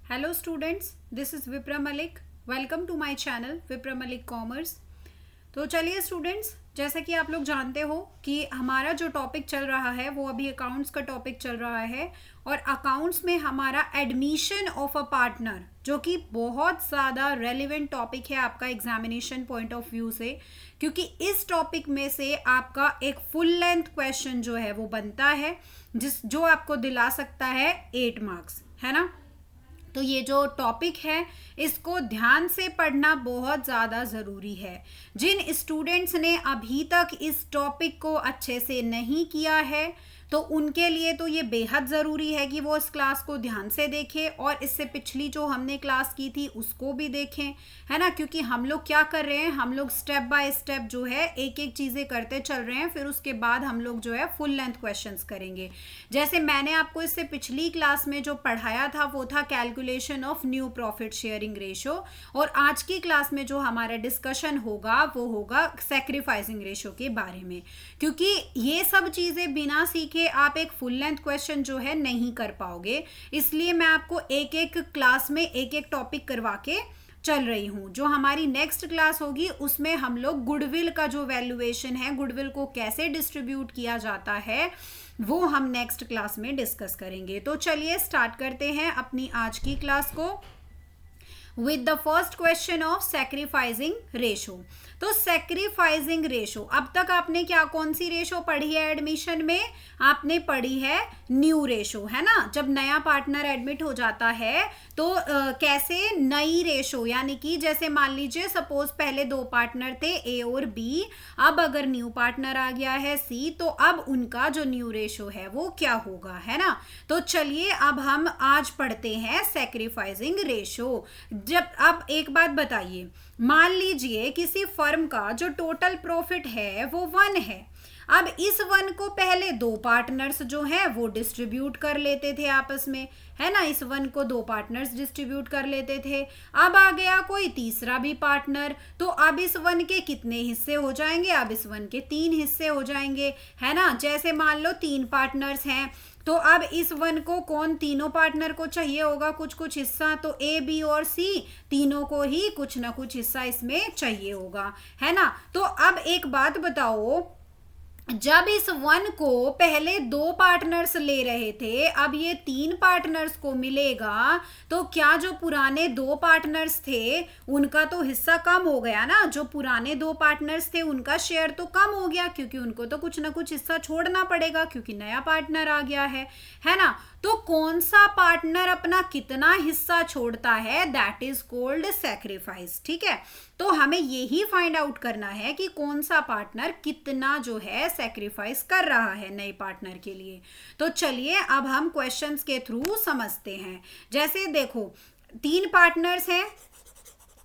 Hello students, this is Vipra Malik. Welcome to my channel Vipra Malik Commerce. तो चलिए students, जैसा कि आप लोग जानते हो कि हमारा जो टॉपिक चल रहा है वो अभी अकाउंट्स का टॉपिक चल रहा है और अकाउंट्स में हमारा एडमिशन ऑफ अ पार्टनर जो कि बहुत ज़्यादा रेलिवेंट टॉपिक है आपका एग्जामिनेशन पॉइंट ऑफ व्यू से, क्योंकि इस टॉपिक में से आपका एक फुल लेंथ क्वेश्चन जो है वो बनता है जो आपको दिला सकता है 8 मार्क्स, है ना। तो ये जो टॉपिक है इसको ध्यान से पढ़ना बहुत ज़्यादा ज़रूरी है। जिन स्टूडेंट्स ने अभी तक इस टॉपिक को अच्छे से नहीं किया है तो उनके लिए तो ये बेहद ज़रूरी है कि वो इस क्लास को ध्यान से देखें और इससे पिछली जो हमने क्लास की थी उसको भी देखें, है ना। क्योंकि हम लोग क्या कर रहे हैं, हम लोग स्टेप बाय स्टेप जो है एक एक चीज़ें करते चल रहे हैं, फिर उसके बाद हम लोग जो है फुल लेंथ क्वेश्चंस करेंगे। जैसे मैंने आपको इससे पिछली क्लास में जो पढ़ाया था वो था calculation of new profit sharing ratio, और आज की क्लास में जो हमारा डिस्कशन होगा वो होगा सैक्रिफाइसिंग रेशो के बारे में। क्योंकि ये सब चीज़ें बिना सीखे आप एक फुल लेंथ क्वेश्चन जो है नहीं कर पाओगे, इसलिए मैं आपको एक एक क्लास में एक एक टॉपिक करवा के चल रही हूँ। जो हमारी नेक्स्ट क्लास होगी उसमें हम लोग गुडविल का जो वैल्यूएशन है, गुडविल को कैसे डिस्ट्रीब्यूट किया जाता है, वो हम नेक्स्ट क्लास में डिस्कस करेंगे। तो चलिए स्टार्ट करते हैं अपनी आज की क्लास को with the first question of sacrificing ratio. तो सैक्रिफाइसिंग रेशो, अब तक आपने क्या कौन सी रेशो पढ़ी है एडमिशन में? आपने पढ़ी है न्यू रेशो, है ना। जब नया पार्टनर एडमिट हो जाता है तो कैसे नई रेशो, यानी कि जैसे मान लीजिए सपोज पहले 2 पार्टनर थे ए और बी, अब अगर न्यू पार्टनर आ गया है सी तो अब उनका जो न्यू रेशो है वो क्या होगा, है ना। तो चलिए अब हम आज पढ़ते हैं सैक्रिफाइसिंग रेशो। जब अब एक बात बताइए, मान लीजिए किसी फर्म का जो टोटल प्रॉफिट है वो 1 है। अब इस 1 को पहले 2 पार्टनर्स जो हैं वो डिस्ट्रीब्यूट कर लेते थे आपस में, है ना। इस 1 को 2 पार्टनर्स डिस्ट्रीब्यूट कर लेते थे। अब आ गया कोई तीसरा भी पार्टनर, तो अब इस 1 के कितने हिस्से हो जाएंगे? अब इस 1 के 3 हिस्से हो जाएंगे, है ना। जैसे मान लो 3 पार्टनर्स हैं तो अब इस 1 को तीनों पार्टनर को चाहिए होगा कुछ कुछ हिस्सा, तो ए बी और सी तीनों को ही कुछ ना कुछ हिस्सा इसमें चाहिए होगा, है ना। तो अब एक बात बताओ, जब इस 1 को पहले 2 पार्टनर्स ले रहे थे, अब ये 3 पार्टनर्स को मिलेगा, तो क्या जो पुराने 2 पार्टनर्स थे उनका तो हिस्सा कम हो गया ना। जो पुराने 2 पार्टनर्स थे उनका शेयर तो कम हो गया, क्योंकि उनको तो कुछ ना कुछ हिस्सा छोड़ना पड़ेगा क्योंकि नया पार्टनर आ गया है ना। तो कौन सा पार्टनर अपना कितना हिस्सा छोड़ता है, दैट इज कोल्ड सैक्रिफाइस, ठीक है। तो हमें यही फाइंड आउट करना है कि कौन सा पार्टनर कितना जो है सैक्रिफाइस कर रहा है नए पार्टनर के लिए। तो चलिए अब हम क्वेश्चंस के थ्रू समझते हैं। जैसे देखो 3 पार्टनर्स हैं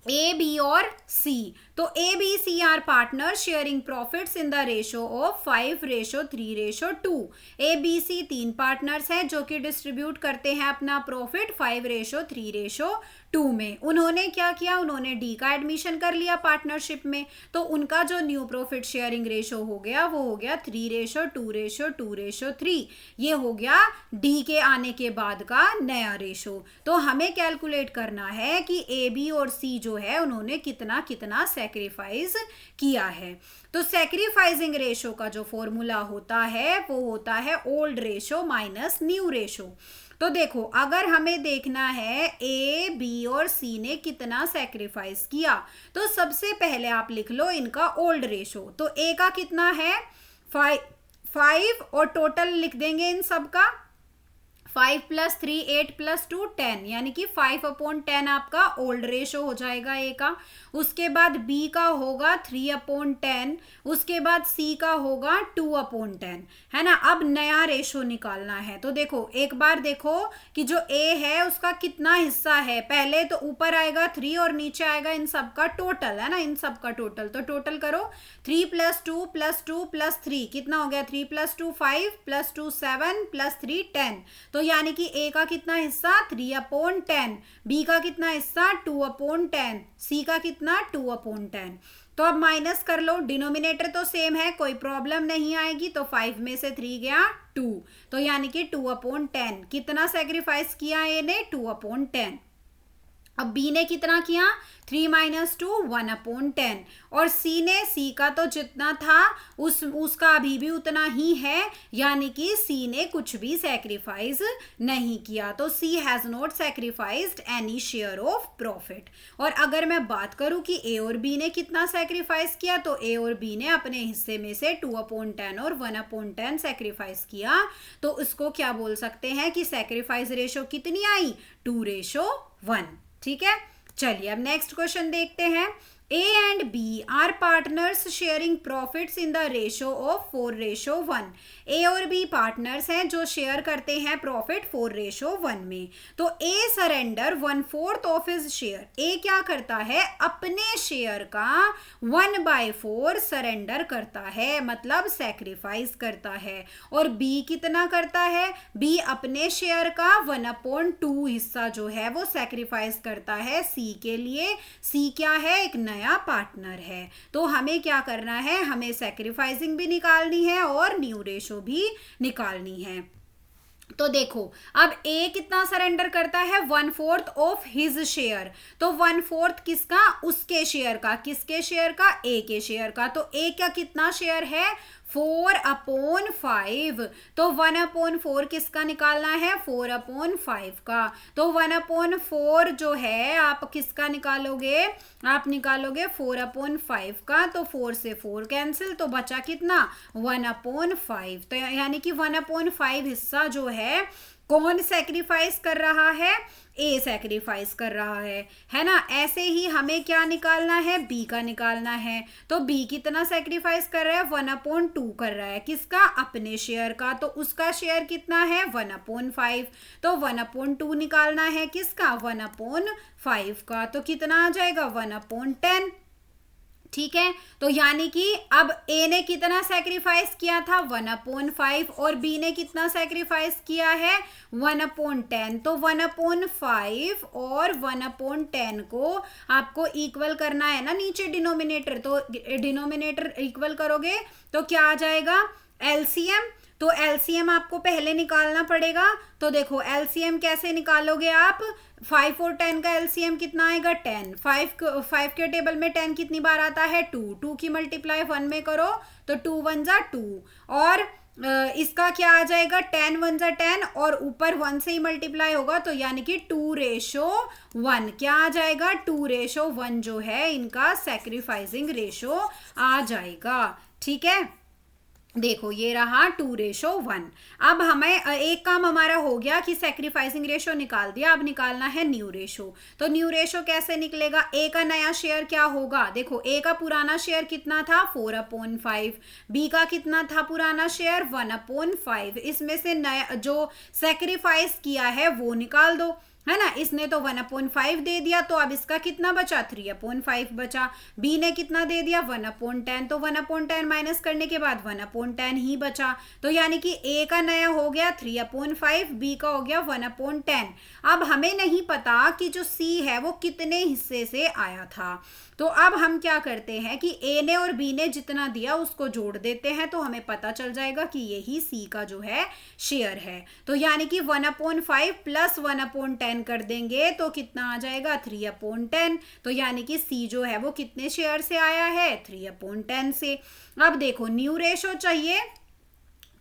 ए बी और सी, तो A B C are partner sharing profits in the ratio of 5:3:2। A B C 3 partners हैं जो कि डिस्ट्रीब्यूट करते हैं अपना प्रॉफिट 5:3:2 में। उन्होंने क्या किया, उन्होंने डी का एडमिशन कर लिया पार्टनरशिप में, तो उनका जो न्यू प्रॉफिट शेयरिंग रेशो हो गया वो हो गया 3:2:2:3। ये हो गया डी के आने के बाद का नया रेशो। तो हमें कैलकुलेट करना है कि ए बी और सी जो है उन्होंने कितना कितना सैक्रिफाइस किया है। तो सैक्रिफाइसिंग रेशो का जो फॉर्मूला होता है वो होता है old ratio minus new ratio. तो देखो अगर हमें देखना है ए बी और सी ने कितना सैक्रिफाइस किया, तो सबसे पहले आप लिख लो इनका ओल्ड रेशो। तो ए का कितना है 5 और टोटल लिख देंगे इन सब का 5 + 3 8 + 2 10, यानी कि 5/10 आपका ओल्ड रेशो हो जाएगा ए का। उसके बाद बी का होगा 3/10, उसके बाद सी का होगा 2/10, है ना। अब नया रेशो निकालना है, तो देखो एक बार देखो कि जो ए है उसका कितना हिस्सा है। पहले तो ऊपर आएगा 3 और नीचे आएगा इन सब का टोटल, है ना, इन सब का टोटल। तो टोटल करो 3 + 2 + 2 + 3 कितना हो गया, 3 + 2 5 + 2 7 + 3 10। तो यानी कि ए का कितना हिस्सा 3/10, बी का कितना हिस्सा 2/10, सी का कितना 2/10। तो अब माइनस कर लो, डिनोमिनेटर तो सेम है, कोई प्रॉब्लम नहीं आएगी। तो 5 में से 3 गया 2, तो यानी कि 2/10 कितना सेक्रीफाइस किया ए ने 2/10। अब बी ने कितना किया, 3 - 2 1/10, और सी ने, सी का तो जितना था उसका अभी भी उतना ही है, यानी कि सी ने कुछ भी सैक्रिफाइस नहीं किया, तो she has not sacrificed any share of profit. और अगर मैं बात करूं कि ए और बी ने कितना सैक्रिफाइस किया, तो ए और बी ने अपने हिस्से में से 2/10 और 1/10 सैक्रिफाइस किया, तो उसको क्या बोल सकते हैं कि सैक्रिफाइस रेशो कितनी आई, 2:1। ठीक है, चलिए अब नेक्स्ट क्वेश्चन देखते हैं। A and B are partners sharing profits in the ratio of 4:1। A और बी पार्टनर्स हैं जो शेयर करते हैं प्रॉफिट 4:1 में। तो ए सरेंडर 1/4 ऑफ हिज शेयर, ए क्या करता है, अपने शेयर का 1/4 सरेंडर करता है, मतलब सैक्रिफाइस करता है। और बी कितना करता है, बी अपने शेयर का 1/2 हिस्सा जो है वो सैक्रिफाइस करता है सी के लिए। सी क्या है, एक नया पार्टनर है। तो हमें क्या करना है, हमें सैक्रिफाइसिंग भी निकालनी है और न्यू रेशो भी निकालनी है। तो देखो अब ए कितना सरेंडर करता है, 1/4 ऑफ हिज शेयर। तो 1/4 किसका, उसके शेयर का, किसके शेयर का, ए के शेयर का। तो ए का कितना शेयर है, 4/5। तो 1/4 किसका निकालना है, 4/5 का। तो 1/4 जो है आप किसका निकालोगे, आप निकालोगे 4/5 का। तो 4 से 4 कैंसिल, तो बचा कितना, 1/5। तो यानी कि 1/5 हिस्सा जो है कौन सैक्रिफाइस कर रहा है, ए सैक्रिफाइस कर रहा है ना। ऐसे ही हमें क्या निकालना है, बी का निकालना है। तो बी कितना सैक्रिफाइस कर रहा है, 1/2 कर रहा है, किसका, अपने शेयर का। तो उसका शेयर कितना है, 1/5। तो 1/2 निकालना है किसका, 1/5 का। तो कितना आ जाएगा, 1/10। ठीक है, तो यानी कि अब ए ने कितना सैक्रिफाइस किया था, 1/5, और बी ने कितना सैक्रिफाइस किया है, 1/10। तो 1/5 और 1/10 को आपको इक्वल करना है ना नीचे डिनोमिनेटर। तो डिनोमिनेटर इक्वल करोगे तो क्या आ जाएगा, एलसीएम। तो एलसीएम आपको पहले निकालना पड़ेगा। तो देखो एलसीएम कैसे निकालोगे आप, 5 और 10 का एलसीएम कितना आएगा, 10। 5 के टेबल में 10 कितनी बार आता है, 2 की मल्टीप्लाई 1 में करो तो 2 1 जा 2, और इसका क्या आ जाएगा, 10 1 जा 10, और ऊपर 1 से ही मल्टीप्लाई होगा, तो यानी कि 2:1 क्या आ जाएगा, 2:1 जो है इनका सैक्रिफाइसिंग रेशो आ जाएगा। ठीक है, देखो ये रहा 2:1। अब हमें एक काम हमारा हो गया कि सैक्रिफाइसिंग रेशो निकाल दिया, अब निकालना है न्यू रेशो। तो न्यू रेशो कैसे निकलेगा, ए का नया शेयर क्या होगा, देखो ए का पुराना शेयर कितना था, 4/5। बी का कितना था पुराना शेयर, 1/5। इसमें से नया जो सैक्रिफाइस किया है वो निकाल दो, है ना। इसने तो 1/5 दे दिया, तो अब इसका कितना बचा, 3/5 बचा। बी ने कितना दे दिया, 1/10। तो 1/10 माइनस करने के बाद 1/10 ही बचा। तो यानी कि ए का नया हो गया 3/5, बी का हो गया 1/10। अब हमें नहीं पता कि जो सी है वो कितने हिस्से से आया था। तो अब हम क्या करते हैं कि ए ने और बी ने जितना दिया उसको जोड़ देते हैं, तो हमें पता चल जाएगा कि यही सी का जो है शेयर है। तो यानी कि 1/5 प्लस 1/10 कर देंगे तो कितना आ जाएगा, 3/10। तो यानी कि सी जो है वो कितने शेयर से आया है, 3/10 से। अब देखो न्यू रेशो चाहिए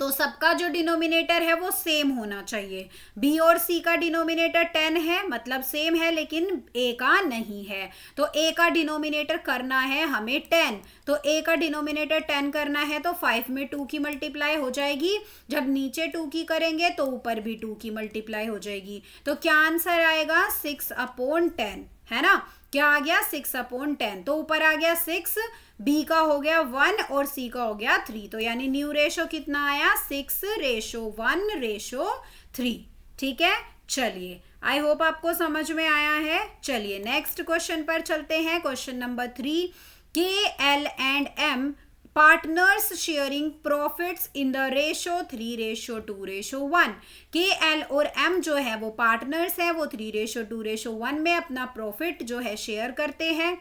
तो सबका जो डिनोमिनेटर है वो सेम होना चाहिए। बी और सी का डिनोमिनेटर 10 है, मतलब सेम है, लेकिन ए का नहीं है। तो ए का डिनोमिनेटर करना है हमें 10। तो ए का डिनोमिनेटर 10 करना है तो 5 में 2 की मल्टीप्लाई हो जाएगी। जब नीचे 2 की करेंगे तो ऊपर भी 2 की मल्टीप्लाई हो जाएगी। तो क्या आंसर आएगा, 6/10, है ना। क्या आ गया, 6/10। तो ऊपर आ गया 6, बी का हो गया 1 और सी का हो गया 3। तो यानी न्यू रेशो कितना आया, 6:1:3। ठीक है, चलिए आई होप आपको समझ में आया है। चलिए नेक्स्ट क्वेश्चन पर चलते हैं। Question number 3, K L and M partners sharing profits in the ratio 3:2:1। K L और एम जो है वो पार्टनर्स हैं, वो 3:2:1 में अपना प्रॉफिट जो है शेयर करते हैं।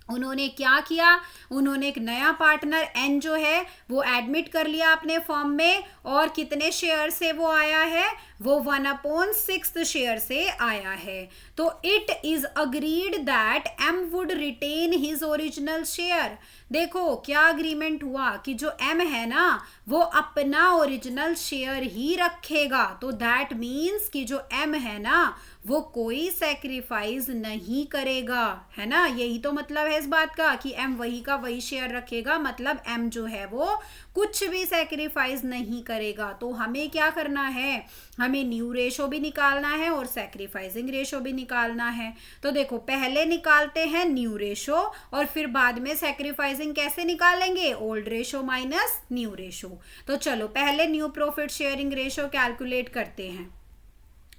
उन्होंने क्या किया, उन्होंने एक नया पार्टनर एन जो है वो एडमिट कर लिया अपने फर्म में, और कितने शेयर से वो आया है, वो 1/6 शेयर से आया है। तो it is agreed that M would retain his original share. देखो क्या अग्रीमेंट हुआ कि जो एम है ना वो अपना ओरिजिनल शेयर ही रखेगा। तो दैट मीन्स कि जो एम है ना वो कोई सेक्रीफाइस नहीं करेगा, है ना। यही तो मतलब है इस बात का कि एम वही का वही शेयर रखेगा, मतलब एम जो है वो कुछ भी सेक्रीफाइस नहीं करेगा। तो हमें क्या करना है, हमें न्यू रेशो भी निकालना है और सेक्रीफाइसिंग रेशो भी निकालना है। तो देखो पहले निकालते हैं न्यू रेशो और फिर बाद में सेक्रीफाइसिंग कैसे निकालेंगे, old ratio minus new ratio. तो चलो पहले new profit sharing ratio calculate करते हैं।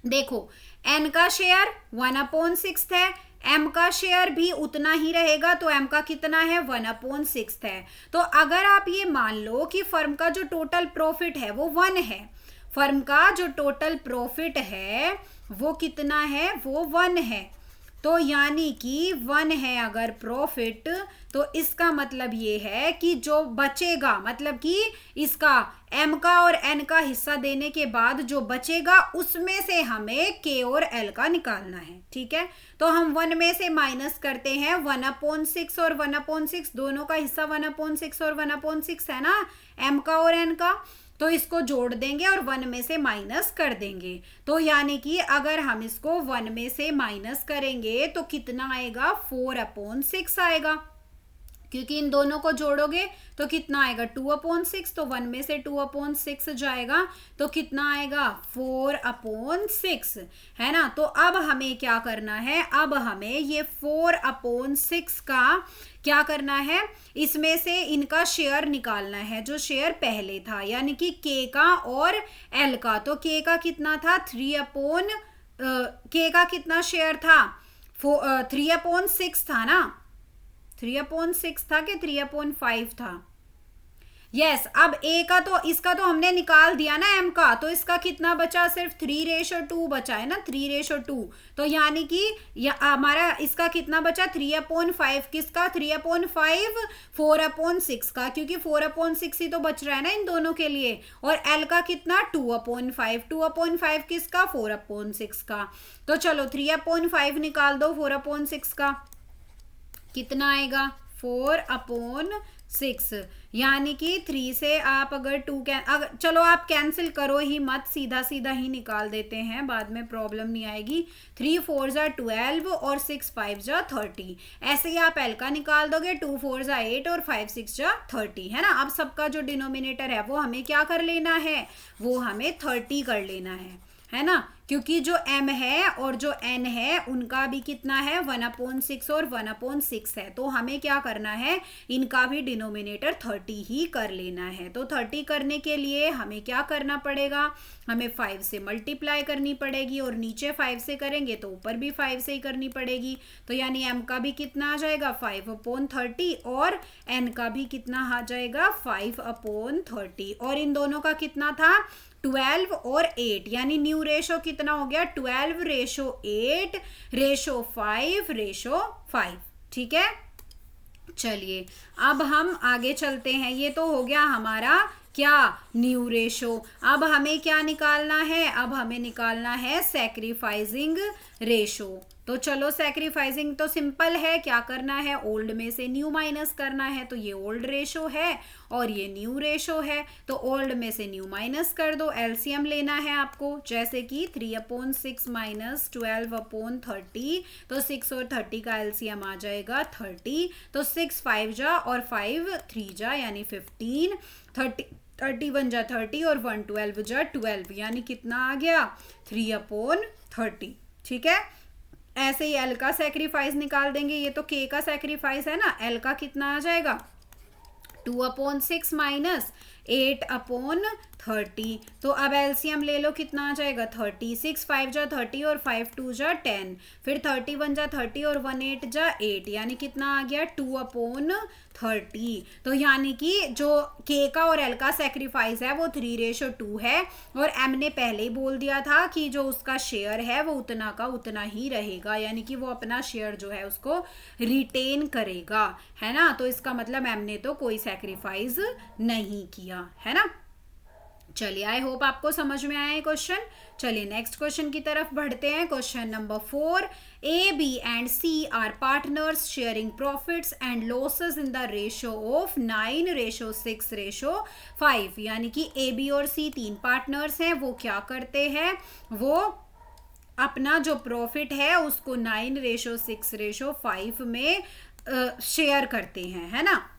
देखो एन का शेयर 1/6 है, एम का शेयर भी उतना ही रहेगा, तो एम का कितना है 1/6 है। तो अगर आप ये मान लो कि फर्म का जो टोटल प्रॉफिट है वो 1 है, फर्म का जो टोटल प्रॉफिट है वो कितना है, वो 1 है। तो यानी कि 1 है अगर प्रॉफिट, तो इसका मतलब ये है कि जो बचेगा, मतलब कि इसका एम का और एन का हिस्सा देने के बाद जो बचेगा उसमें से हमें के और एल का निकालना है। ठीक है, तो हम 1 में से माइनस करते हैं 1/6 और 1/6, दोनों का हिस्सा 1/6 और 1/6 है ना, एम का और एन का। तो इसको जोड़ देंगे और 1 में से माइनस कर देंगे। तो यानी कि अगर हम इसको 1 में से माइनस करेंगे तो कितना आएगा, 4/6 आएगा, क्योंकि इन दोनों को जोड़ोगे तो कितना आएगा 2/6। तो 1 में से 2/6 जाएगा तो कितना आएगा 4/6, है ना। तो अब हमें क्या करना है, अब हमें ये 4/6 का क्या करना है, इसमें से इनका शेयर निकालना है जो शेयर पहले था, यानी कि के का और एल का। तो के का कितना था, के का कितना शेयर था, 3/6 था ना, 3/6 था कि 3/5 था। यस, अब ए का तो इसका तो हमने निकाल दिया ना एम का, तो इसका कितना बचा, सिर्फ 3:2 बचा है ना, 3:2। तो यानी कि हमारा इसका कितना बचा 3/5, किसका 3/5, 4/6 का, क्योंकि 4/6 ही तो बच रहा है ना इन दोनों के लिए। और एल का कितना 2/5, 2/5 किसका 4/6 का। तो चलो 3/5 निकाल दो 4/6 का, कितना आएगा 4/6, यानी कि 3 से आप अगर 2 अगर चलो आप कैंसिल करो ही मत, सीधा सीधा ही निकाल देते हैं, बाद में प्रॉब्लम नहीं आएगी। 3 4 जा 12 और 6 5 जा 30, ऐसे ही आप एल का निकाल दोगे, 2 4 जा 8 और 5 6 जा 30, है ना। अब सबका जो डिनोमिनेटर है वो हमें क्या कर लेना है, वो हमें 30 कर लेना है ना, क्योंकि जो m है और जो n है उनका भी कितना है 1/6 और 1/6 है। तो हमें क्या करना है, इनका भी डिनोमिनेटर 30 ही कर लेना है। तो 30 करने के लिए हमें क्या करना पड़ेगा, हमें 5 से मल्टीप्लाई करनी पड़ेगी, और नीचे 5 से करेंगे तो ऊपर भी 5 से ही करनी पड़ेगी। तो यानी m का भी कितना आ जाएगा 5/30 और n का भी कितना आ जाएगा 5/30, और इन दोनों का कितना था 12 और 8, यानी न्यू रेशो कितना हो गया 12:8:5:5। ठीक है, चलिए अब हम आगे चलते हैं। ये तो हो गया हमारा क्या, न्यू रेशो। अब हमें क्या निकालना है, अब हमें निकालना है सैक्रिफाइसिंग रेशो। तो चलो सैक्रिफाइसिंग तो सिंपल है, क्या करना है, ओल्ड में से न्यू माइनस करना है। तो ये ओल्ड रेशो है और ये न्यू रेशो है, तो ओल्ड में से न्यू माइनस कर दो। एलसीएम लेना है आपको, जैसे कि 3/6 माइनस 12/30, तो 6 और 30 का एलसीएम आ जाएगा 30। तो 6 5 जा और 5 3 जा यानी 15, 31 जा 30 और 1 12 जा 12, यानी कितना आ गया 3/30। ठीक है, ऐसे ही एल का सैक्रिफाइस निकाल देंगे, ये तो के का सैक्रिफाइस है ना, एल का कितना आ जाएगा 2/6 माइनस 8/30। तो अब एलसीएम ले लो, कितना आ जाएगा 30, 6 5 जा 30 और 5 2 जा 10, फिर 30 1 जा 30 और 1 8 जा 8, यानी कितना आ गया 2/30। तो यानी कि जो के का और एल का सेक्रीफाइस है वो 3:2 है, और एम ने पहले ही बोल दिया था कि जो उसका शेयर है वो उतना का उतना ही रहेगा, यानी कि वो अपना शेयर जो है उसको रिटेन करेगा, है ना। तो इसका मतलब एम ने तो कोई सेक्रीफाइस नहीं किया, है ना। चलिए, आई होप आपको समझ में आया है क्वेश्चन। चलिए नेक्स्ट क्वेश्चन की तरफ बढ़ते हैं। Question number 4, A B and C are partners sharing profits and losses in the ratio of 9:6:5, यानी कि ए बी और सी तीन पार्टनर्स हैं। वो क्या करते हैं, वो अपना जो प्रॉफिट है उसको 9:6:5 में शेयर करते हैं, है ना।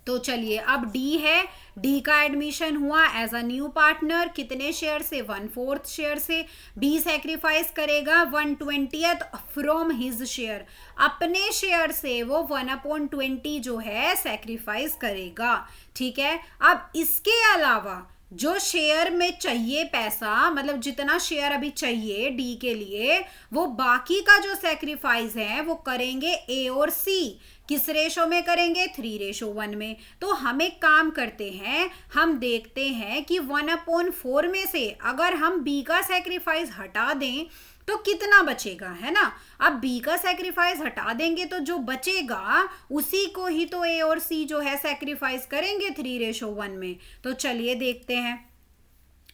तो चलिए, अब डी है, डी का एडमिशन हुआ एज अ न्यू पार्टनर, कितने शेयर से, 1/4 शेयर से। बी सेक्रीफाइस करेगा 1/20 फ्रॉम हिज शेयर, अपने शेयर से वो 1/20 जो है सेक्रीफाइस करेगा, ठीक है। अब इसके अलावा जो शेयर में चाहिए पैसा, मतलब जितना शेयर अभी चाहिए डी के लिए, वो बाकी का जो सेक्रीफाइस है वो करेंगे ए और सी। किस रेशो में करेंगे, 3:1 में। तो हम एक काम करते हैं, हम देखते हैं कि 1/4 में से अगर हम बी का सेक्रीफाइस हटा दें तो कितना बचेगा, है ना। अब बी का सेक्रीफाइस हटा देंगे तो जो बचेगा उसी को ही तो ए और सी जो है सेक्रीफाइस करेंगे 3:1 में। तो चलिए देखते हैं।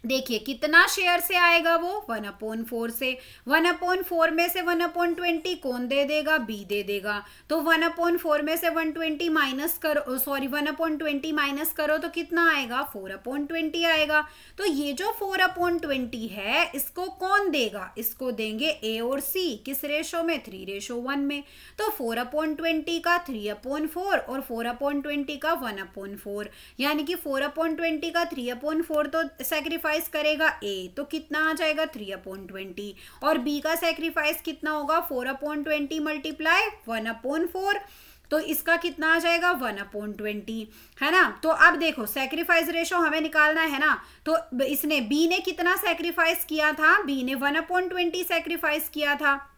देखिए कितना शेयर से आएगा वो, 1/4 से। 1/4 में से 1/20 कौन दे देगा, बी दे देगा। तो 1/4 में से 120 माइनस करो, सॉरी 1/20 माइनस करो तो कितना आएगा, 4/20 आएगा। तो ये जो 4/20 है इसको कौन देगा, इसको देंगे ए और सी। किस रेशो में, 3:1 में। तो 4/20 का 3/4 और 4/20 का 1/4, यानी कि 4/20 का 3/4 तो सेक्रीफाइस करेगा ए, तो कितना आ जाएगा 3/20, और बी का सेक्रीफाइस कितना होगा, 4/20 मल्टीप्लाई 1/4, तो इसका कितना आ जाएगा 1/20, है ना। तो अब देखो सेक्रीफाइस रेशो हमें निकालना है ना। तो इसने बी ने कितना सेक्रीफाइस किया था, बी ने 1/20 सेक्रीफाइस किया था,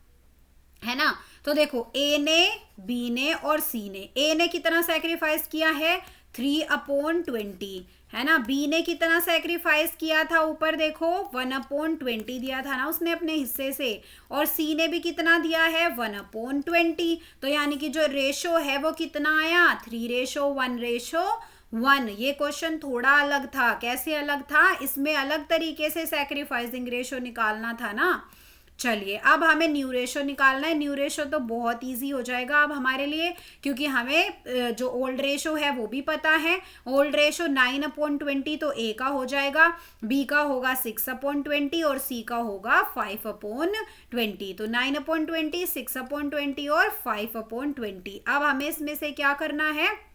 है ना। तो देखो ए ने, बी ने और सी ने, ए ने कितना सेक्रीफाइस किया है 3/20, है ना। बी ने कितना सेक्रीफाइस किया था, ऊपर देखो 1/20 दिया था ना उसने अपने हिस्से से, और सी ने भी कितना दिया है 1/20। तो यानी कि जो रेशो है वो कितना आया, 3:1:1। ये क्वेश्चन थोड़ा अलग था। कैसे अलग था, इसमें अलग तरीके से सेक्रीफाइसिंग रेशो निकालना था ना। चलिए, अब हमें न्यू रेशो निकालना है। न्यू रेशो तो बहुत इजी हो जाएगा अब हमारे लिए, क्योंकि हमें जो ओल्ड रेशो है वो भी पता है। ओल्ड रेशो 9/20 तो ए का हो जाएगा, बी का होगा 6/20 और सी का होगा 5/20। तो 9/20, 6/20 और 5/20। अब हमें इसमें से क्या करना है,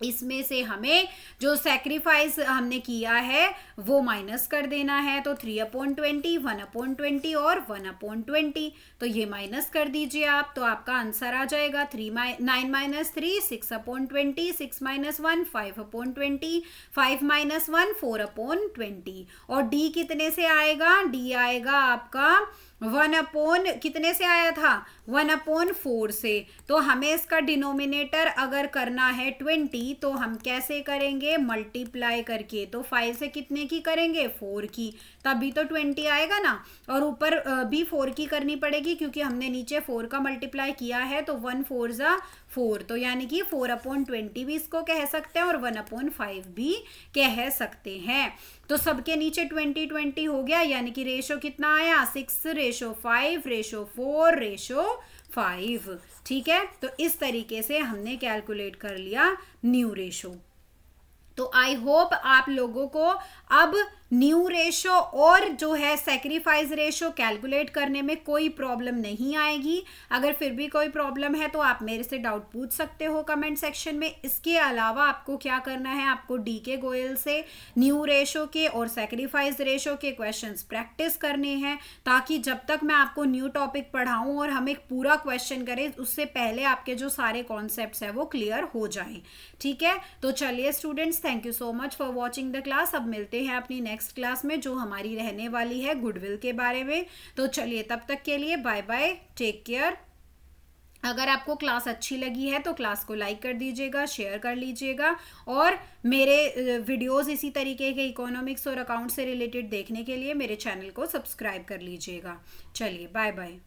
इसमें से हमें जो सेक्रीफाइस हमने किया है वो माइनस कर देना है। तो 3/20, 1/20 और 1/20, तो ये माइनस कर दीजिए आप, तो आपका आंसर आ जाएगा 9 - 3 6/20, 6 - 1 5/20, 5 - 1 4/20। और डी कितने से आएगा, डी आएगा आपका 1 कितने से आया था, 1/4 से। तो हमें इसका डिनोमिनेटर अगर करना है 20, तो हम कैसे करेंगे, मल्टीप्लाई करके। तो 5 से कितने की करेंगे, 4 की, तभी तो 20 आएगा ना। और ऊपर भी 4 की करनी पड़ेगी, क्योंकि हमने नीचे 4 का मल्टीप्लाई किया है। तो 1 4 जा 4, तो यानी कि 4/20 भी इसको कह सकते हैं और 1/5 भी कह सकते हैं। तो सबके नीचे 20 20 हो गया, यानी कि रेशो कितना आया, 6:5:4:5। ठीक है, तो इस तरीके से हमने कैलकुलेट कर लिया न्यू रेशो। तो आई होप आप लोगों को अब न्यू रेशो और जो है सेक्रीफाइस रेशो कैलकुलेट करने में कोई प्रॉब्लम नहीं आएगी। अगर फिर भी कोई प्रॉब्लम है तो आप मेरे से डाउट पूछ सकते हो कमेंट सेक्शन में। इसके अलावा आपको क्या करना है, आपको डीके गोयल से न्यू रेशो के और सेक्रीफाइस रेशो के क्वेश्चंस प्रैक्टिस करने हैं, ताकि जब तक मैं आपको न्यू टॉपिक पढ़ाऊं और हम एक पूरा क्वेश्चन करें उससे पहले आपके जो सारे कॉन्सेप्ट्स हैं वो क्लियर हो जाएं। ठीक है, तो चलिए students, thank you so much for watching the class. अब मिलते हैं अपनी नेक्स्ट क्लास में जो हमारी रहने वाली है गुडविल के बारे में। तो चलिए तब तक के लिए बाय बाय, टेक केयर। अगर आपको क्लास अच्छी लगी है तो क्लास को लाइक कर दीजिएगा, शेयर कर लीजिएगा, और मेरे वीडियोस इसी तरीके के इकोनॉमिक्स और अकाउंट से रिलेटेड देखने के लिए मेरे चैनल को सब्सक्राइब कर लीजिएगा। चलिए बाय बाय।